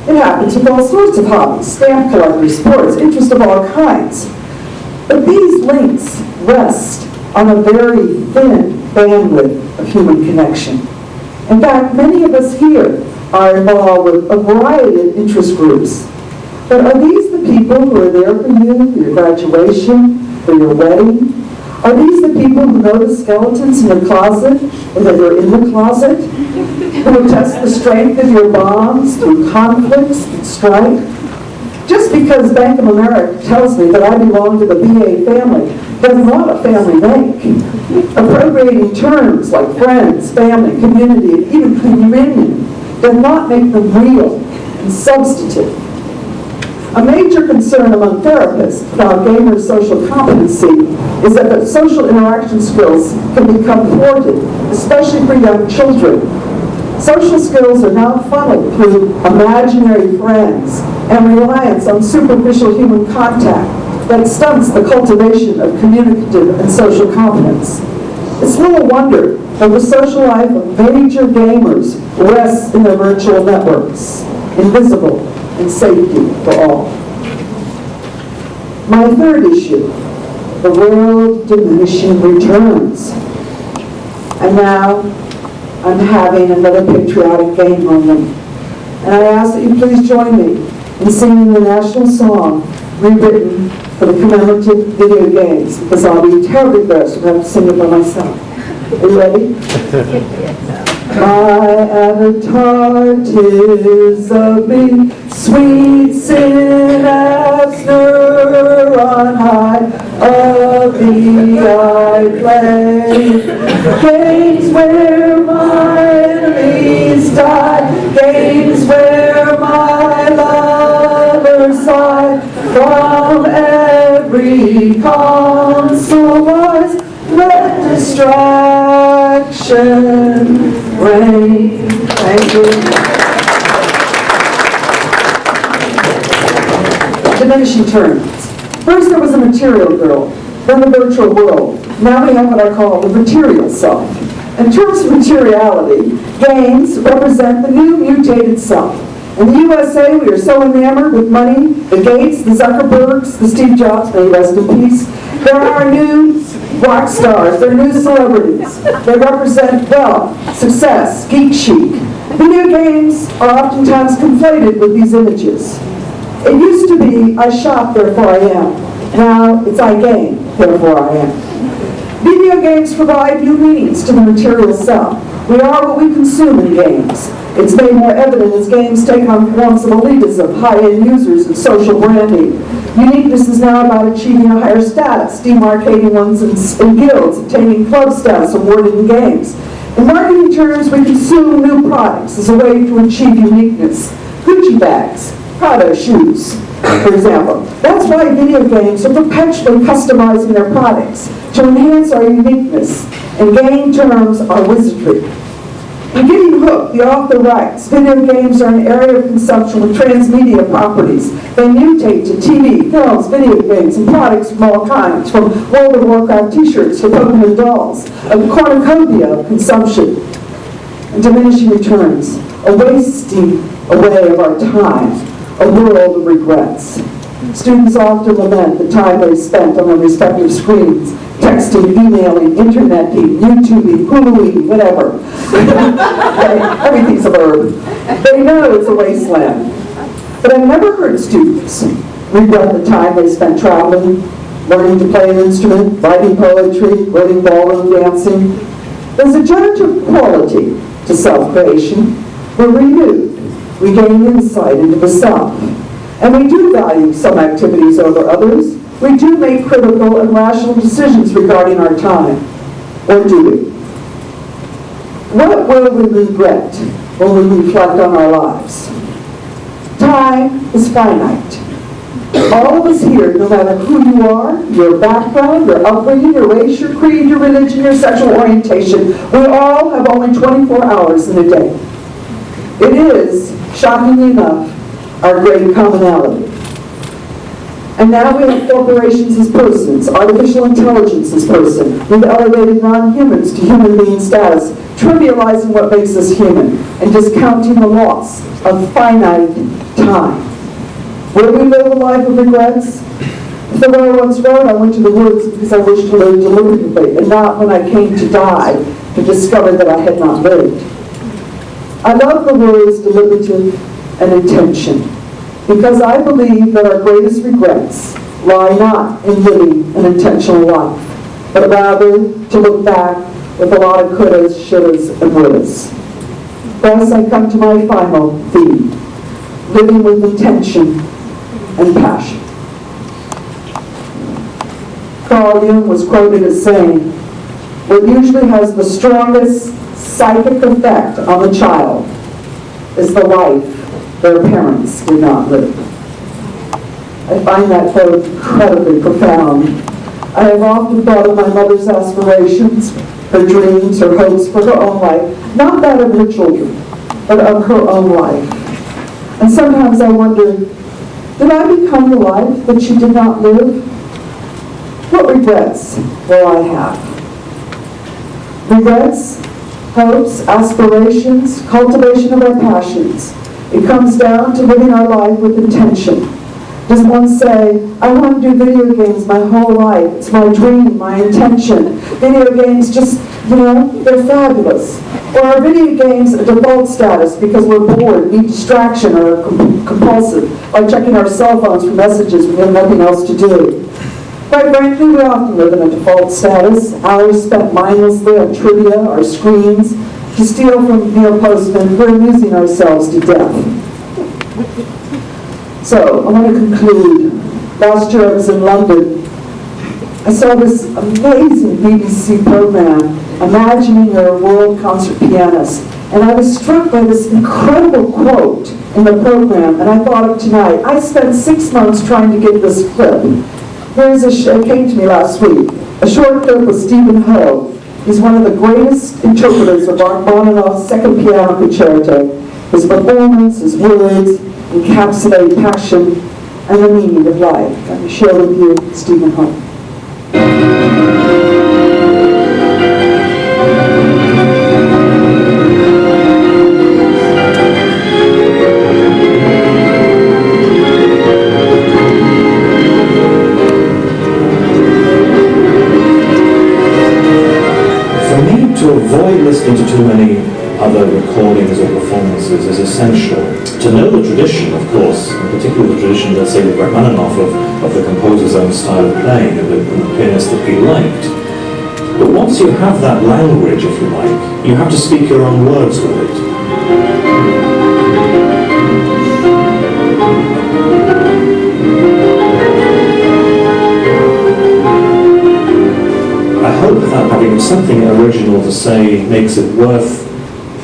It happens with all sorts of hobbies, stamp collectors, sports, interests of all kinds. But these links rest on a very thin bandwidth of human connection. In fact, many of us here are involved with a variety of interest groups. But are these the people who are there for you, for your graduation, for your wedding? Are these the people who know the skeletons in your closet, or that you're in the closet? Who will test the strength of your bonds through conflicts and strife? Just because Bank of America tells me that I belong to the BA family does not a family make. Appropriating terms like friends, family, community, and even communion does not make them real and substantive. A major concern among therapists about gamers' social competency is that the social interaction skills can become thwarted, especially for young children. Social skills are now funneled through imaginary friends and reliance on superficial human contact that stunts the cultivation of communicative and social competence. It's little wonder that the social life of major gamers rests in their virtual networks, invisible and safety for all. My third issue, the world diminishing returns. And now I'm having another patriotic game moment. And I ask that you please join me in singing the national song rewritten for the commemorative video games, because I'll be terribly embarrassed if I have to sing it by myself. Are you ready? My avatar, 'tis of me, sweet synapse neuron high, of thee I play. Games where my enemies die, games where my lovers sigh, from every console rise, let distraction reign. Thank you. Diminishing returns. First there was a material girl, then the virtual world. Now we have what I call the material self. In terms of materiality, games represent the new mutated self. In the USA, we are so enamored with money, the Gates, the Zuckerbergs, the Steve Jobs, may he rest in peace. There are new rock stars, there are new celebrities. They represent wealth, success, geek chic. Video games are oftentimes conflated with these images. It used to be, I shop, therefore I am. Now it's I game, therefore I am. Video games provide new meanings to the material self. We are what we consume in games. It's made more evident as games take on forms of elitism, high-end users, and social branding. Uniqueness is now about achieving a higher status, demarcating ones in guilds, obtaining club status awarded in games. In marketing terms, we consume new products as a way to achieve uniqueness. Gucci bags, Prada shoes, for example. That's why video games are perpetually customizing their products to enhance our uniqueness, and game terms are wizardry. In getting hooked, the author writes, video games are an area of consumption with transmedia properties. They mutate to TV, films, video games, and products from all kinds, from World of Warcraft t-shirts to Pokemon dolls, a cornucopia of consumption and diminishing returns, a wasting away of our time, a world of regrets. Students often lament the time they spent on their respective screens, texting, emailing, interneting, YouTubing, Huluing, whatever. Everything's a verb. They know it's a wasteland. But I've never heard students regret the time they spent traveling, learning to play an instrument, writing poetry, learning ballroom dancing. There's a generative quality to self-creation. We're renewed. We gain insight into the self. And we do value some activities over others. We do make critical and rational decisions regarding our time. Or do we? What will we regret when we reflect on our lives? Time is finite. All of us here, no matter who you are, your background, your upbringing, your race, your creed, your religion, your sexual orientation, we all have only 24 hours in a day. It is, shockingly enough, our great commonality. And now we have corporations as persons, artificial intelligence as person. We've elevated non-humans to human being status, trivializing what makes us human, and discounting the loss of finite time. Will we live a life of regrets? The way I once wrote, I went to the woods because I wished to live deliberately, and not when I came to die to discover that I had not lived. I love the words deliberative and intention, because I believe that our greatest regrets lie not in living an intentional life, but rather to look back with a lot of couldas, shouldas, and wouldas. Thus I come to my final theme, living with intention and passion. Carl Jung was quoted as saying, "What usually has the strongest psychic effect on the child is the life their parents did not live." I find that quote incredibly profound. I have often thought of my mother's aspirations, her dreams, her hopes for her own life, not that of her children, but of her own life. And sometimes I wonder, did I become the life that she did not live? What regrets will I have? Regrets, hopes, aspirations, cultivation of our passions. It comes down to living our life with intention. Does one say, I want to do video games my whole life. It's my dream, my intention. Video games just, they're fabulous. Or are video games a default status because we're bored, need distraction, or compulsive, like checking our cell phones for messages when we have nothing else to do? Quite frankly, we often live in a default status, hours spent mindlessly on trivia or screens. To steal from Neil Postman, we're amusing ourselves to death. So, I want to conclude. Last year I was in London. I saw this amazing BBC program, Imagining You're a World Concert Pianist. And I was struck by this incredible quote in the program, and I thought of tonight. I spent 6 months trying to get this clip. It came to me last week, a short clip with Stephen Ho. He's one of the greatest interpreters of Rachmaninoff's Second Piano Concerto. His performance, his words, encapsulate passion and the meaning of life. Let me share with you Stephen Ho. To avoid listening to too many other recordings or performances is essential. To know the tradition, of course, in particular the tradition, let's say, with Rachmaninoff of the composer's own style of playing and the pianist that he liked. But once you have that language, if you like, you have to speak your own words with it. I hope that having something original to say makes it worth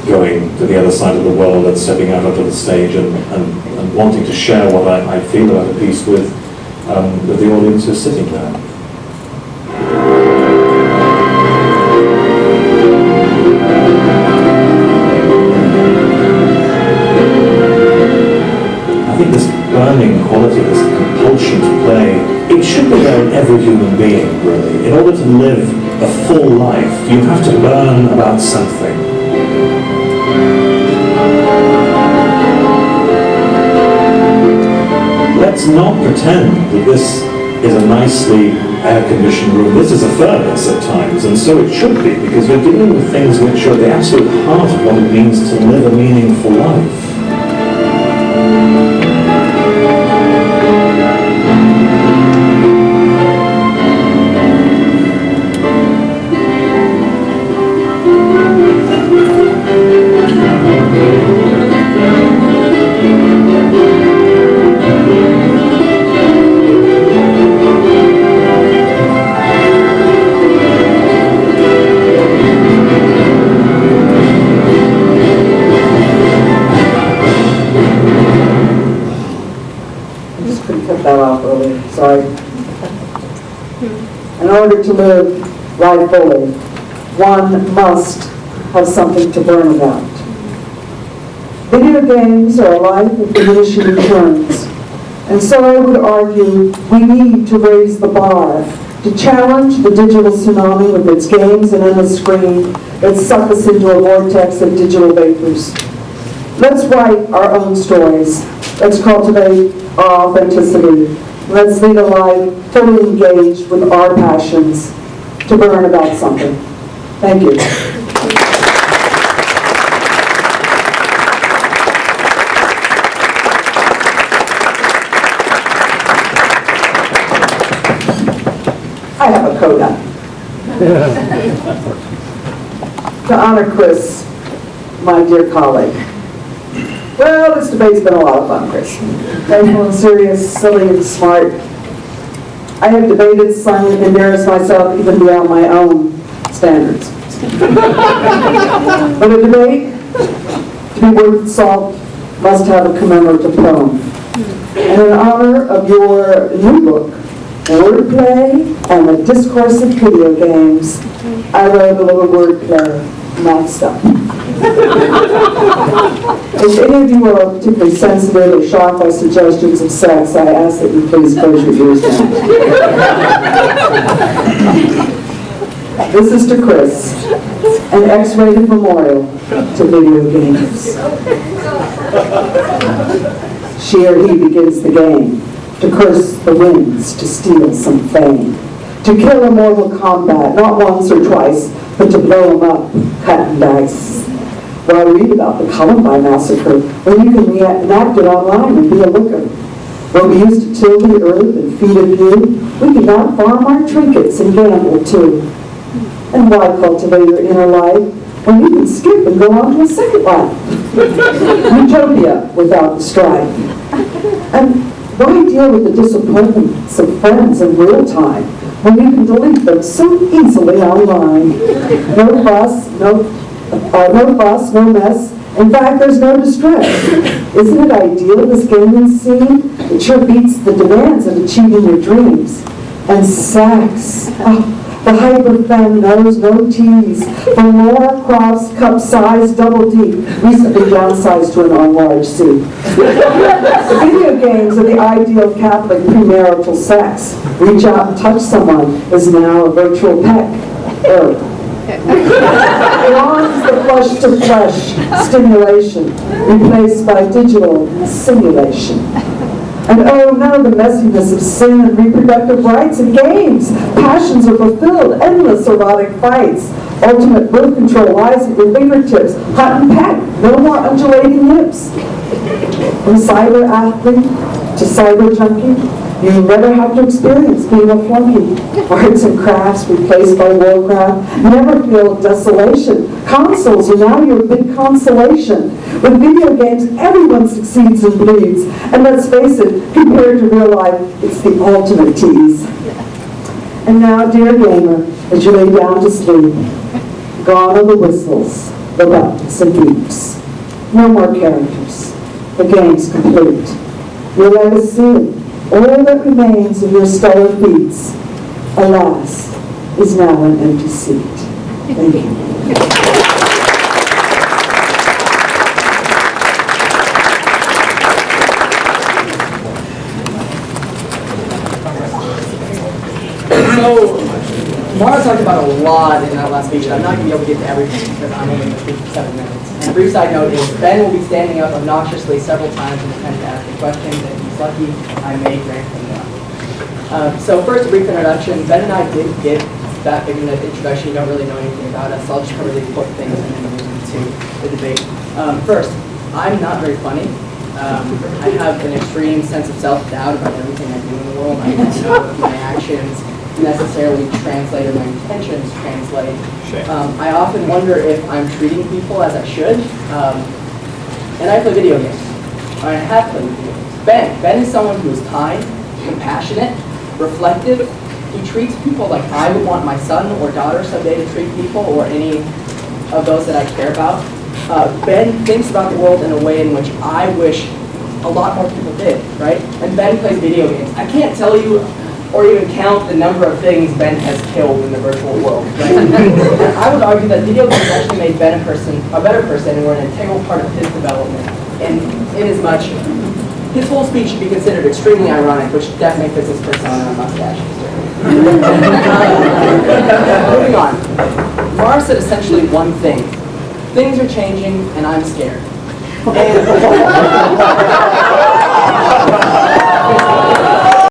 going to the other side of the world and stepping out onto the stage and wanting to share what I feel about a piece with the audience who's sitting there. I think this burning quality, this compulsion to play, it should be there in every human being, really. In order to live a full life, you have to burn about something. Let's not pretend that this is a nicely air-conditioned room. This is a furnace at times, and so it should be, because you're dealing with things which are the absolute heart of what it means to live a meaningful life. Sorry. In order to live life fully, one must have something to burn about. Video games are a life of diminishing returns, and so I would argue we need to raise the bar, to challenge the digital tsunami with its games and endless screen that suck us into a vortex of digital vapors. Let's write our own stories. Let's cultivate our authenticity. Let's lead a life fully engaged with our passions to burn about something. Thank you. I have a coda. To honor Chris, my dear colleague. Well, this debate's been a lot of fun, Chris. Playful and serious, silly and smart. I have debated, sung, and embarrassed myself even beyond my own standards. But a debate, to be worth its salt, must have a commemorative poem. And in honor of your new book, Wordplay and the Discourse of Video Games, I wrote a little wordplay, not stuff. If any of you are particularly sensitive or shocked by suggestions of sex, I ask that you please close your ears down. This is to Chris, an X-rated memorial to video games. She or he begins the game, to curse the winds, to steal some fame, to kill a Mortal Kombat, not once or twice, but to blow them up, cut and dice. Well, I read about the Columbine massacre, when you can reenact it online and be a looker. Where we used to till the earth and feed a view, we can now farm our trinkets and gamble too. And why cultivate your inner life when you can skip and go on to a second life? Utopia without the strife. And why deal with the disappointments of friends in real time when you can delete them so easily online? No fuss, no mess. In fact, there's no distress. Isn't it ideal, this gaming scene? It sure beats the demands of achieving your dreams. And sex. Oh, the hyper-femme knows no tease. For more crops, cup size, double deep, recently downsized to an unlarge C. The video games are the ideal Catholic premarital sex. Reach out and touch someone is now a virtual peck. Belongs the flesh-to-flesh stimulation, replaced by digital simulation. And oh, none of the messiness of sin and reproductive rights and games. Passions are fulfilled, endless erotic fights. Ultimate birth control lies at your fingertips. Hunt and peck, no more undulating hips. From cyber athlete to cyber junkie, you never have to experience being a flunky. Arts and crafts replaced by Warcraft. Never feel desolation. Consoles are now your big consolation. With video games, everyone succeeds and bleeds. And let's face it, compared to real life, it's the ultimate tease. And now, dear gamer, as you lay down to sleep, gone are the whistles, the buttons and beeps. No more characters. The game's complete. Your legacy, all that remains of your stellar feats, alas, is now an empty seat. Thank you. So, Mara talked about a lot in that last speech, and I'm not going to be able to get to everything because I'm only going to speak for 7 minutes. And a brief side note is Ben will be standing up obnoxiously several times in the attempt to ask a question, and if he's lucky, I may grant him one. So first, a brief introduction. Ben and I did get that introduction. You don't really know anything about us, so I'll just cover the important things and then move into the debate. First, I'm not very funny. I have an extreme sense of self-doubt about everything I do in the world. I don't know if my actions necessarily translate or my intentions translate. I often wonder if I'm treating people as I should. And I play video games. I have played video games. Ben is someone who is kind, compassionate, reflective. He treats people like I would want my son or daughter someday to treat people, or any of those that I care about. Ben thinks about the world in a way in which I wish a lot more people did, right? And Ben plays video games. I can't tell you or even count the number of things Ben has killed in the virtual world, right? And I would argue that video games actually made Ben a better person, and were an integral part of his development. And in as much, his whole speech should be considered extremely ironic, which definitely fits his persona and mustache. Moving on. Mara said essentially one thing. Things are changing, and I'm scared. And